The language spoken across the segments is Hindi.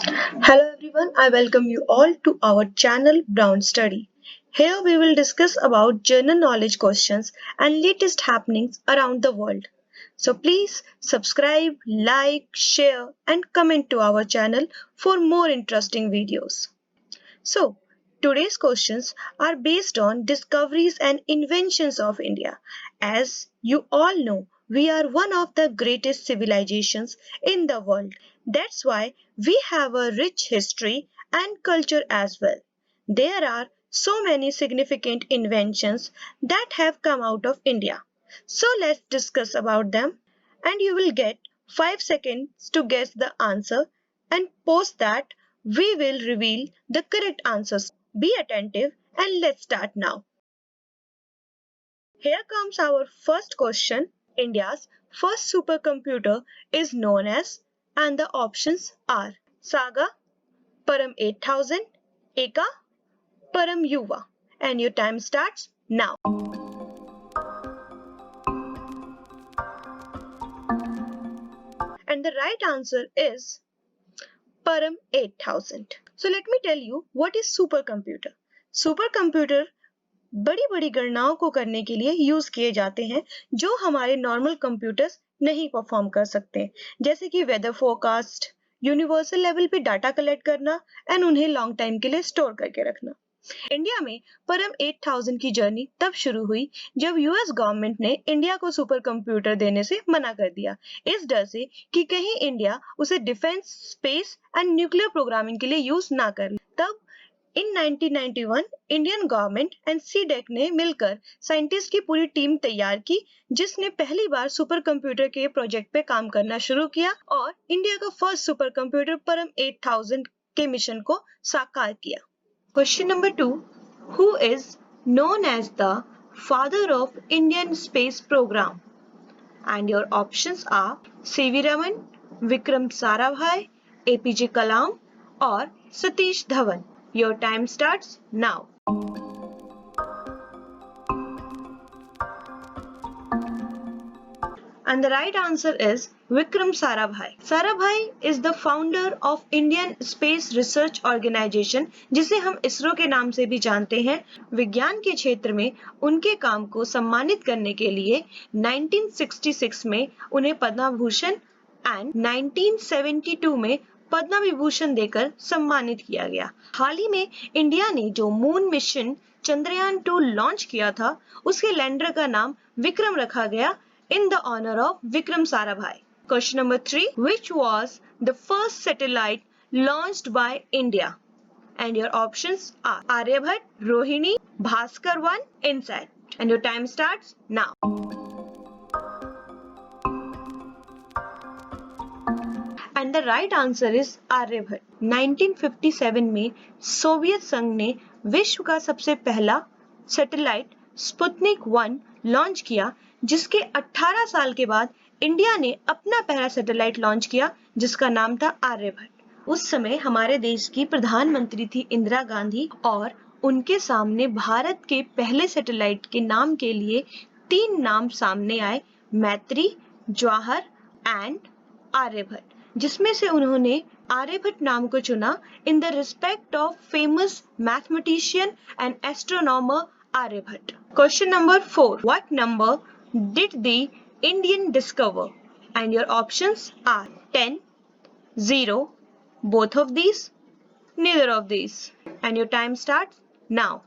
Hello everyone, I welcome you all to our channel Brown Study. Here we will discuss about general knowledge questions and latest happenings around the world. So please subscribe, like, share and comment to our channel for more interesting videos. So, today's questions are based on discoveries and inventions of India. As you all know, we are one of the greatest civilizations in the world. That's why we have a rich history and culture as well. There are so many significant inventions that have come out of India. So let's discuss about them and you will get 5 seconds to guess the answer and post that we will reveal the correct answers. Be attentive and let's start now. Here comes our first question. India's first supercomputer is known as, and the options are Saga, Param 8000, Eka, Param Yuva. And your time starts now. And the right answer is Param 8000. So let me tell you what is supercomputer. Supercomputer बड़ी बड़ी गणनाओं को करने के लिए यूज किए जाते हैं जो हमारे नॉर्मल कंप्यूटर्स नहीं परफॉर्म कर सकते, जैसे कि वेदर फोरकास्ट, यूनिवर्सल लेवल पे डाटा कलेक्ट करना एंड उन्हें लॉन्ग टाइम के लिए स्टोर करके रखना। इंडिया में परम 8000 की जर्नी तब शुरू हुई जब यूएस गवर्नमेंट ने इंडिया को सुपर कंप्यूटर देने से मना कर दिया, इस डर से कि कहीं इंडिया उसे defence, space and nuclear programming के लिए यूज ना कर ले। तब इन 1991 इंडियन गवर्नमेंट एंड सीडेक ने मिलकर साइंटिस्ट की पूरी टीम तैयार की जिसने पहली बार सुपर कंप्यूटर के प्रोजेक्ट पे काम करना शुरू किया और इंडिया का फर्स्ट सुपर कंप्यूटर परम 8000 के मिशन को साकार किया। Question number 2. Who is known as the father of Indian space program? And your options are C.V. Raman, Vikram Sarabhai, APJ Kalam or Satish Dhawan. Your time starts now. And the right answer is Vikram Sarabhai. Sarabhai is the founder of Indian Space Research Organization, जिसे हम इसरो के नाम से भी जानते हैं। विज्ञान के क्षेत्र में उनके काम को सम्मानित करने के लिए 1966 में उन्हें पद्म भूषण एंड 1972 में पद्म विभूषण देकर सम्मानित किया गया। हाल ही में इंडिया ने जो मून मिशन चंद्रयान 2 लॉन्च किया था, उसके लैंडर का नाम विक्रम रखा गया in the honor of Vikram Sarabhai. Question number 3. Which was the first satellite launched by India? And your options are Aryabhat, Rohini, Bhaskar 1, INSAT. And your time starts now. And the right answer is Aryabhat. 1957 में सोवियत संघ ने विश्व का सबसे पहला सैटेलाइट स्पुतनिक 1 लॉन्च किया, जिसके 18 साल के बाद इंडिया ने अपना पहला सैटेलाइट लॉन्च किया जिसका नाम था आर्यभट्ट। उस समय हमारे देश की प्रधानमंत्री थी इंदिरा गांधी और उनके सामने भारत के पहले सैटेलाइट के नाम के लिए 3 नाम सामने आए, मैत्री, जवाहर एंड आर्यभट्ट, जिसमें से उन्होंने आर्यभट्ट नाम को चुना in the respect of famous mathematician and astronomer Aryabhatt. Question number 4. What number did the Indian discover? And your options are 10, 0, both of these, neither of these. And your time starts now.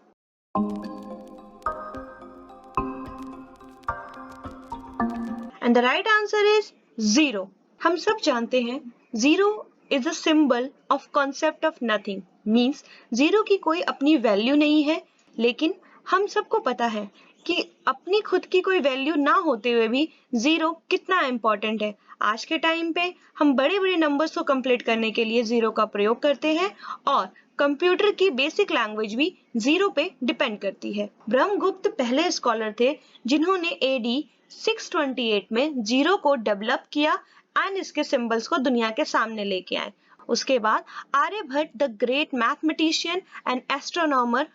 And the right answer is 0. हम सब जानते हैं 0 is a symbol of concept of nothing. Means 0 की कोई अपनी वैल्यू नहीं है, लेकिन हम सबको पता है कि अपनी खुद की कोई वैल्यू ना होते हुए भी 0 कितना इम्पोर्टेंट है। आज के टाइम पे हम बड़े बड़े नंबर्स को कंप्लीट करने के लिए 0 का प्रयोग करते हैं और कंप्यूटर की बेसिक लैंग्वेज भी 0 पे डिपेंड करती है। ब्रह्मगुप्त पहले स्कॉलर थे जिन्होंने AD 628 में 0 को डेवलप किया एंड इसके सिंबल्स को दुनिया के सामने लेके आए। उसके बाद Aryabhata the great mathematician and astronomer,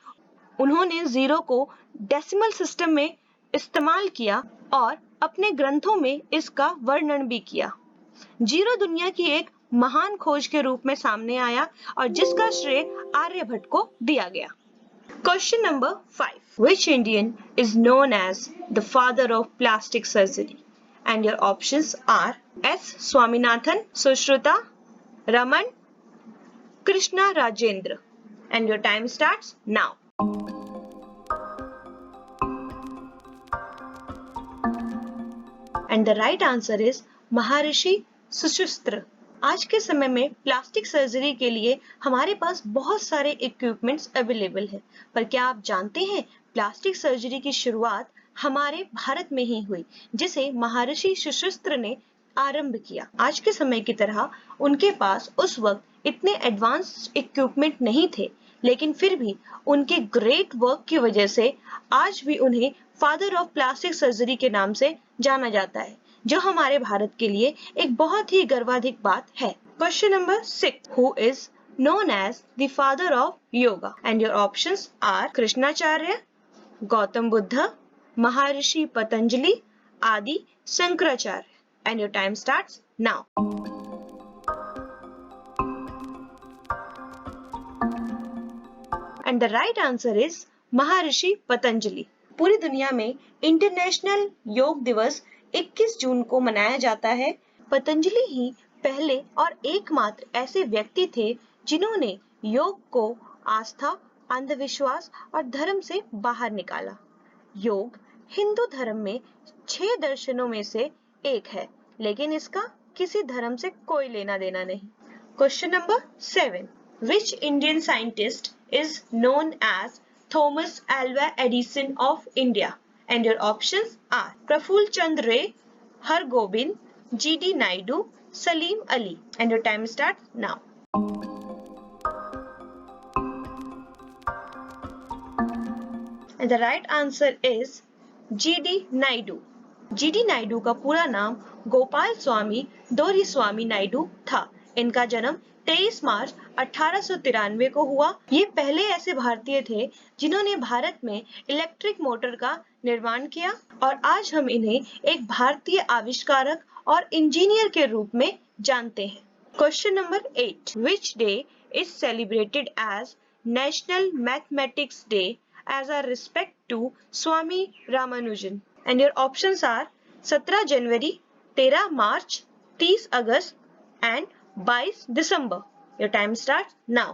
उन्होंने 0 को डेसिमल सिस्टम में इस्तेमाल किया और अपने ग्रंथों में इसका वर्णन भी किया। 0 दुनिया की एक महान खोज के रूप में सामने आया और जिसका श्रेय आर्यभट्ट को दिया गया। Question number 5. Which Indian is known as the father of plastic surgery? And your options are S. Swaminathan, Sushruta, Raman, Krishna Rajendra. And your time starts now. And the right answer is महर्षि सुश्रुत। आज के समय में प्लास्टिक सर्जरी के लिए हमारे पास बहुत सारे इक्विपमेंट्स अवेलेबल हैं, पर क्या आप जानते हैं प्लास्टिक सर्जरी की शुरुआत हमारे भारत में ही हुई, जिसे महर्षि सुश्रुत ने आरंभ किया। आज के समय की तरह उनके पास उस वक्त इतने एडवांस इक्विपमेंट नहीं थे, लेकिन फिर भी उनके ग्रेट वर्क की वजह से आज भी उन्हें फादर ऑफ प्लास्टिक सर्जरी के नाम से जाना जाता है, जो हमारे भारत के लिए एक बहुत ही गर्वाधिक बात है। Question number 6. Who is known as the father of yoga? And your options are Krishnacharya, Gautam Buddha, Maharshi Patanjali, Adi Shankaracharya. And your time starts now. And the right answer is Maharshi Patanjali. पूरी दुनिया में इंटरनेशनल योग दिवस 21 जून को मनाया जाता है। पतंजलि ही पहले और एकमात्र ऐसे व्यक्ति थे जिन्होंने योग को आस्था, अंधविश्वास और धर्म से बाहर निकाला। योग हिंदू धर्म में 6 दर्शनों में से एक है, लेकिन इसका किसी धर्म से कोई लेना देना नहीं। Question number 7. Which Indian scientist is known as Thomas Alva Edison of India? And your options are Praful Chand Ray, Har Gobind, G.D. Naidu, Salim Ali. And your time starts now. And the right answer is G.D. Naidu. G.D. Naidu का पूरा नाम गोपाल स्वामी दोरीस्वामी नायडू था। इनका जन्म 23 मार्च 1893 को हुआ। ये पहले ऐसे भारतीय थे जिन्होंने भारत में इलेक्ट्रिक मोटर का निर्माण किया और आज हम इन्हें एक भारतीय आविष्कारक और इंजीनियर के रूप में जानते हैं। Question number 8. Which day is celebrated as National Mathematics Day as a respect to Swami Ramanujan? And your options are 17 January, 13 March, 30 August and 22 December. Your time starts now.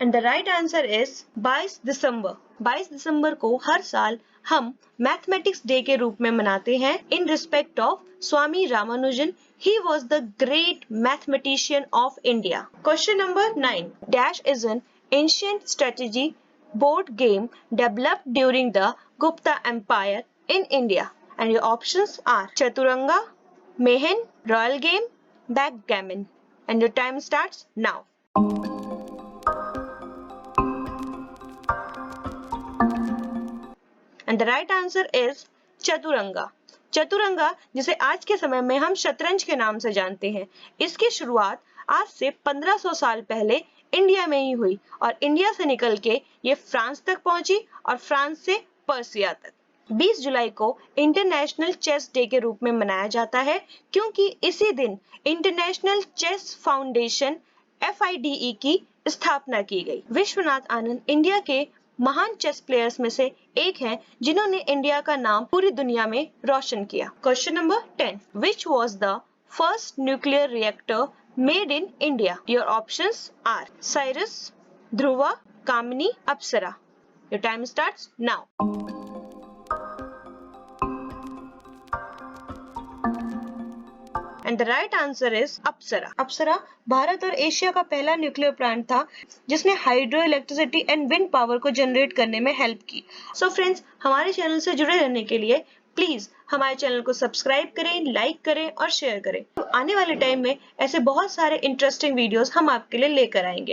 And the right answer is 22 दिसंबर। 22 दिसंबर को हर साल हम मैथमेटिक्स डे के रूप में मनाते हैं in respect of Swami Ramanujan. He was the great mathematician of India. Question number 9. Dash is an ancient strategy board game developed during the Gupta Empire in India. And your options are Chaturanga, Mehen, Royal Game, Backgammon. And your time starts now. And the right answer is Chaturanga. Chaturanga, जिसे आज के समय में हम शतरंज के नाम से जानते हैं, इसकी शुरुआत आज से 1500 साल पहले इंडिया में ही हुई और इंडिया से निकल के ये फ्रांस तक पहुंची और फ्रांस से पर्सिया तक। 20 जुलाई को इंटरनेशनल चेस डे के रूप में मनाया जाता है, क्योंकि इसी दिन इंटरनेशनल चेस फाउंडेशन FIDE की स्थापना की गई। विश्वनाथ आनंद इंडिया के महान चेस प्लेयर्स में से एक हैं, जिन्होंने इंडिया का नाम पूरी दुनिया में रोशन किया। Question number 10. Which was the first nuclear reactor made in India? Your options are Cyrus, Dhruva, Kamini, Apsara. Your time starts now. And the right answer is अप्सरा। अप्सरा भारत और एशिया का पहला न्यूक्लियर प्लांट था जिसने hydro electricity and wind power को जनरेट करने में हेल्प की। सो फ्रेंड्स, हमारे चैनल से जुड़े रहने के लिए प्लीज हमारे चैनल को सब्सक्राइब करें, लाइक करें और शेयर करें। तो आने वाले टाइम में ऐसे बहुत सारे इंटरेस्टिंग वीडियोस हम आपके लिए लेकर आएंगे।